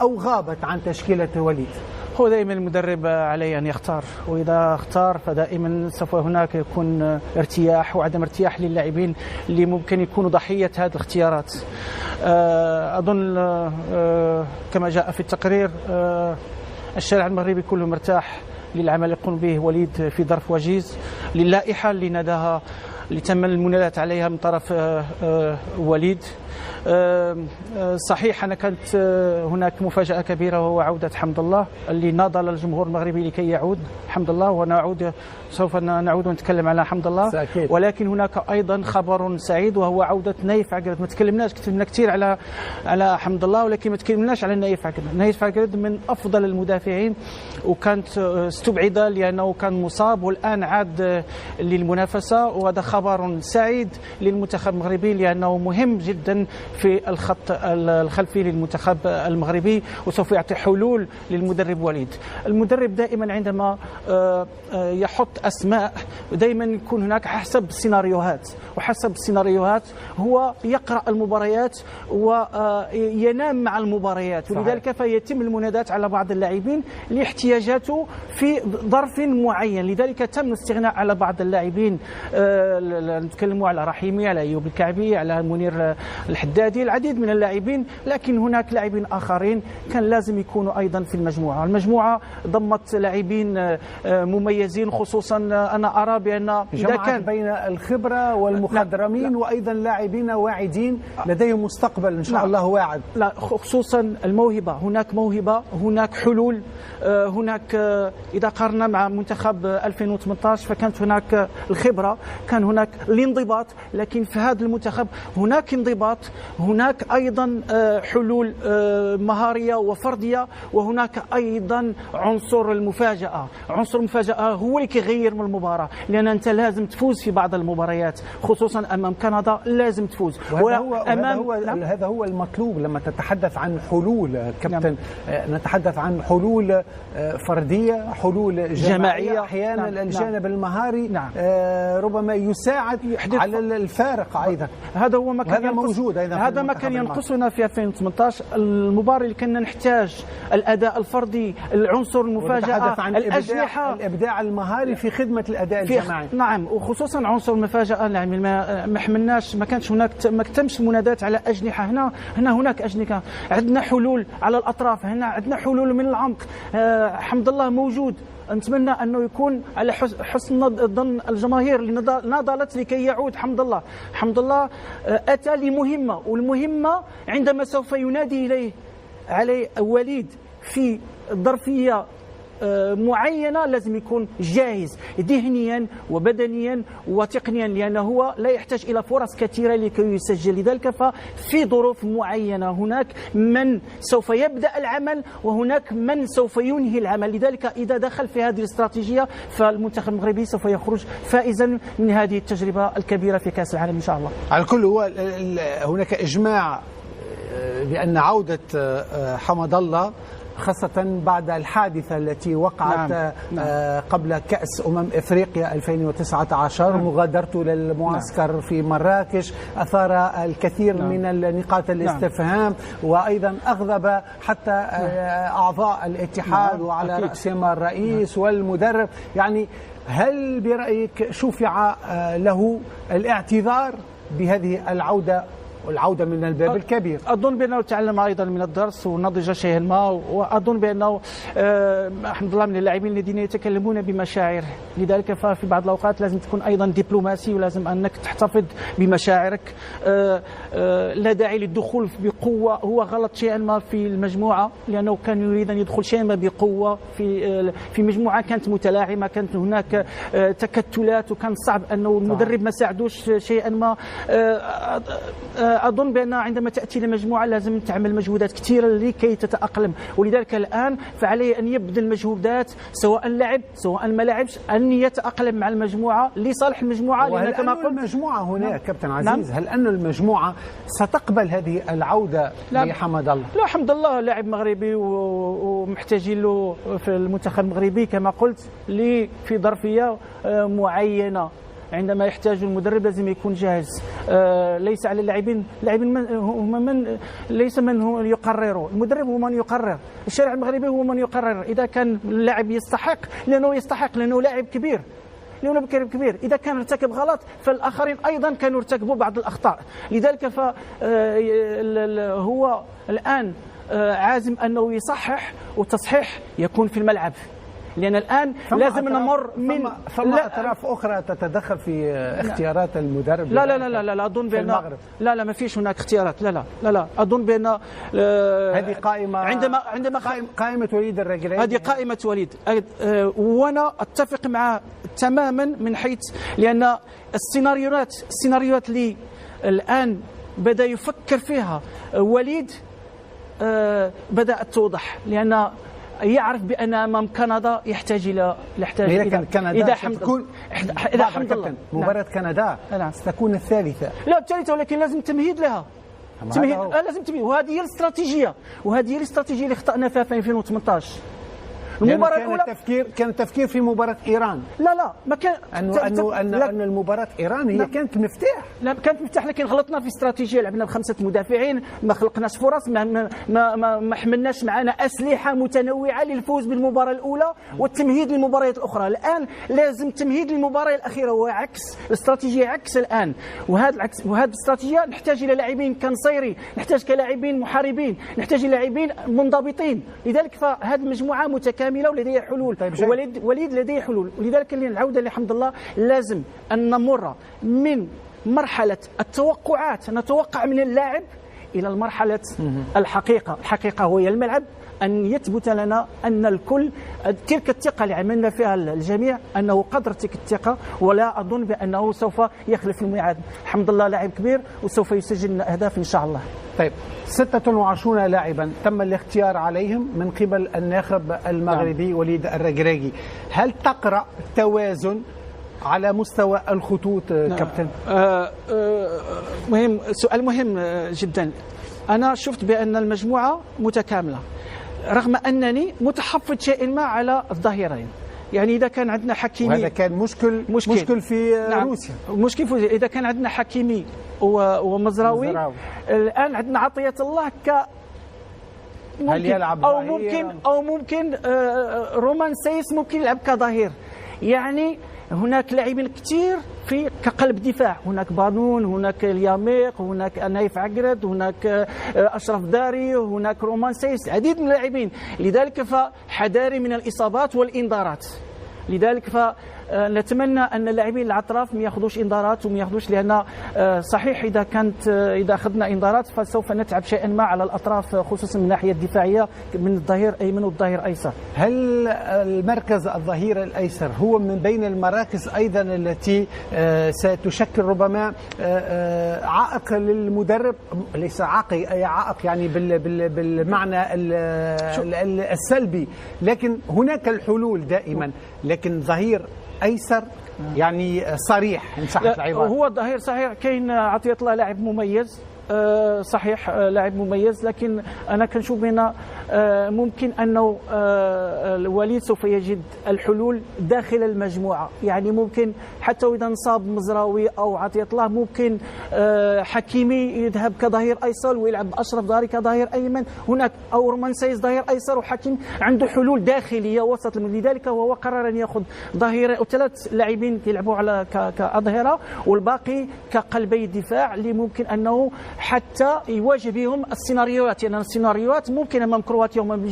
أو غابت عن تشكيلة وليد؟ هو دائما المدرب عليه أن يختار، وإذا اختار فدائما سوف هناك يكون ارتياح وعدم ارتياح للاعبين اللي ممكن يكونوا ضحية هذه الاختيارات. أظن كما جاء في التقرير الشارع المغربي كله مرتاح للعمل اللي يقوم به وليد في ظرف وجيز، للائحة اللي ناداها اللي تم المنادات عليها من طرف وليد. صحيح أنا كانت هناك مفاجأة كبيرة وهو عودة حمد الله اللي ناضل الجمهور المغربي لكي يعود حمد الله، ونعود سوف نعود ونتكلم على حمد الله سأكيد. ولكن هناك أيضا خبر سعيد وهو عودة نايف عقرد. ما تكلمنا كثير على حمد الله، ولكن ما تكلمناش على نايف عقرد. نايف عقرد من أفضل المدافعين، وكانت استبعد لأنه كان مصاب والآن عاد للمنافسة، وهذا خبر سعيد للمنتخب المغربي لأنه مهم جدا في الخط الخلفي للمنتخب المغربي، وسوف يعطي حلول للمدرب وليد. المدرب دائما عندما يحط أسماء دائما يكون هناك حسب السيناريوهات، وحسب السيناريوهات هو يقرأ المباريات وينام مع المباريات، ولذلك فيتم المنادات على بعض اللاعبين لاحتياجاته في ظرف معين. لذلك تم الاستغناء على بعض اللاعبين، نتكلموا على رحيمي، على أيوب الكعبي، على منير الحدادي، العديد من اللاعبين، لكن هناك لاعبين آخرين كان لازم يكونوا أيضا في المجموعة. المجموعة ضمت لاعبين مميزين، خصوصا أنا أرى بأن إذا كان بين الخبرة والمخضرمين وأيضا لاعبين واعدين لديهم مستقبل إن شاء الله واعد. لا، خصوصا الموهبة، هناك موهبة، هناك حلول. هناك إذا قارنا مع منتخب 2018 فكانت هناك الخبرة، كان هناك الانضباط، لكن في هذا المنتخب هناك انضباط، هناك أيضا حلول مهارية وفردية، وهناك أيضا عنصر المفاجأة. عنصر المفاجأة هو اللي كيغير من المباراة، لأن أنت لازم تفوز في بعض المباريات، خصوصا أمام كندا لازم تفوز. هذا هو المطلوب لما تتحدث عن حلول كابتن. نتحدث عن حلول فردية، حلول جماعية، أحيانا الجانب المهاري ربما يساعد على الفارق أيضا. هذا هو ما كان موجود أيضا. هذا ما كان ينقصنا في 2018 المباراة اللي كنا نحتاج الأداء الفردي، العنصر المفاجأة، الأجنحة، الإبداع المهاري في خدمة الأداء الجماعي. نعم، وخصوصا عنصر المفاجأة. يعني ما حملناش، ما كانش هناك، ما تمش المنادات على أجنحة. هناك أجنحة، عندنا حلول على الأطراف، هنا عندنا حلول من العمق. حمد الله موجود، نتمنى أنه يكون على حسن ظن الجماهير اللي ناضلت لكي يعود حمد الله. حمد الله أتى لمهمة، والمهمة عندما سوف ينادي عليه وليد في ظرفية معينة لازم يكون جاهز ذهنيا وبدنيا وتقنيا، لأنه هو لا يحتاج إلى فرص كثيرة لكي يسجل. لذلك ففي ظروف معينة هناك من سوف يبدأ العمل وهناك من سوف ينهي العمل. لذلك إذا دخل في هذه الاستراتيجية فالمنتخب المغربي سوف يخرج فائزا من هذه التجربة الكبيرة في كأس العالم إن شاء الله. على الكل هو هناك إجماع بأن عودة حمد الله، خاصة بعد الحادثة التي وقعت قبل كأس إفريقيا 2019، مغادرته للمعسكر في مراكش أثار الكثير من النقاط الاستفهام، وأيضا أغضب حتى أعضاء الاتحاد وعلى رأسهم الرئيس والمدرب. يعني هل برأيك شفع له الاعتذار بهذه العودة من الباب الكبير؟ أظن بأنه تعلم أيضا من الدرس ونضج شيئا ما، وأظن بأنه الحمد لله من اللاعبين الذين يتكلمون بمشاعر. لذلك ففي بعض الأوقات لازم تكون أيضا دبلوماسي، ولازم أنك تحتفظ بمشاعرك. لا داعي للدخول بقوة، هو غلط شيئا ما في المجموعة، لأنه كان يريد أن يدخل شيئا ما بقوة في مجموعة كانت متلاعبة، كانت هناك تكتلات، وكان صعب أنه المدرب ما ساعدوش شيئا ما. أظن بأن عندما تأتي لمجموعة لازم تعمل مجهودات كثيرة لكي تتأقلم، ولذلك الآن فعليه أن يبذل مجهودات، سواء لعب سواء ما لعبش، أن يتأقلم مع المجموعة لصالح المجموعة. لأن كما قلت المجموعة هنا كابتن عزيز، هل أن المجموعة ستقبل هذه العودة لحمد الله؟ لا، حمد الله لاعب مغربي ومحتاجين له في المنتخب المغربي كما قلت في ظرفية معينة. عندما يحتاج المدرب لازم يكون جاهز. ليس على اللاعبين هم من ليس من هو يقرروا، المدرب هو من يقرر، الشارع المغربي هو من يقرر. إذا كان اللاعب يستحق لأنه لاعب كبير، إذا كان ارتكب غلط فالآخرين أيضا كانوا ارتكبوا بعض الأخطاء. لذلك هو الآن عازم أنه يصحح، والتصحيح يكون في الملعب، لأن الآن لازم نمر من أطراف أخرى تتدخل في اختيارات المدرب. لا أظن بأن لا ما فيش هناك اختيارات. لا أظن بأن هذه قائمة عندما قائمة وليد الرجلين، هذه قائمة وليد، وأنا أتفق معه تماما من حيث لأن السيناريوهات اللي الآن بدأ يفكر فيها وليد بدأت توضح، لأن يعرف بأن أمام كندا يحتاج إلى إذا الحمد لله مباراة كندا ستكون الثالثة. لا الثالثة، ولكن لازم تمهيد لها. لازم تمهيد، وهذه هي الاستراتيجية اللي خطأنا فيها في 2018. المباراة الأولى كان التفكير في مباراة إيران. لا ما كان أن المباراة إيران هي كانت مفتاح. لا كانت مفتاح، لكن غلطنا في استراتيجية، لعبنا بخمسة مدافعين، ما خلقناش فرص، ما حملناش معنا أسلحة متنوعة للفوز بالمباراة الأولى والتمهيد للمباريات الأخرى. الآن لازم تمهيد للمباراة الأخيرة، وعكس الاستراتيجية عكس الآن. وهذه الاستراتيجية نحتاج إلى لاعبين كنصيري، نحتاج كلاعبين محاربين، نحتاج إلى لاعبين منضبطين. لذلك فهذه المجموعة متكاملة ولديها حلول. طيب وليد لديه حلول، ولذلك العودة الحمد لله لازم أن نمر من مرحلة التوقعات، نتوقع من اللاعب، إلى المرحلة الحقيقة هو الملعب، أن يثبت لنا أن الكل تلك الثقة اللي عملنا فيها الجميع أنه قدر تلك الثقة، ولا أظن بأنه سوف يخلف الميعاد. الحمد لله لاعب كبير وسوف يسجل أهداف إن شاء الله. طيب 26 لاعبا تم الاختيار عليهم من قبل الناخب المغربي وليد الركراكي، هل تقرأ توازن على مستوى الخطوط كابتن؟ سؤال مهم جدا. أنا شفت بأن المجموعة متكاملة، رغم أنني متحفظ شيئا ما على الظهيرين. يعني إذا كان عندنا حكيمي، وهذا كان مشكل في روسيا، إذا كان عندنا حكيمي ومزراوي، الآن عندنا عطية الله هل يلعب أو ممكن رومان سايس ممكن يلعب كظهير. يعني هناك لاعبين كثير في كقلب دفاع، هناك بانون، هناك الياميق، هناك نايف عقرد، هناك أشرف داري، هناك رومان سايس، عديد من اللاعبين. لذلك فحذاري من الإصابات والإنذارات. لذلك فنتمنى أن اللاعبين الأطراف ما ياخذوش إنذارات وما ياخذوش، لأن صحيح إذا أخذنا إنذارات فسوف نتعب شيئا ما على الأطراف، خصوصا من الناحية الدفاعية من الظهير أيمن والظهير أيسر. هل المركز الظهير الأيسر هو من بين المراكز أيضا التي ستشكل ربما عائق للمدرب؟ ليس عائق يعني بالمعنى السلبي، لكن هناك الحلول دائما، لكن ظهير أيسر يعني صريح إن صحت العبارة. هو الظهير صحيح كاين عطية الله لاعب مميز، صحيح لاعب مميز، لكن أنا كنشوف بأن ممكن أنه الوليد سوف يجد الحلول داخل المجموعة. يعني ممكن حتى إذا انصاب مزراوي أو عطية الله ممكن حكيمي يذهب كظهير أيسر ويلعب أشرف داري كظهير أيمن، هناك أو رومان سايس ظهير أيسر، وحكيم عنده حلول داخلية وسط. لذلك هو قرر أن يأخذ ظهير أو 3 لاعبين يلعبوا على كأظهرة والباقي كقلبي الدفاع، اللي ممكن أنه حتى يواجه بهم السيناريوهات. يعني السيناريوهات ممكن أمام كرواتيا وأمام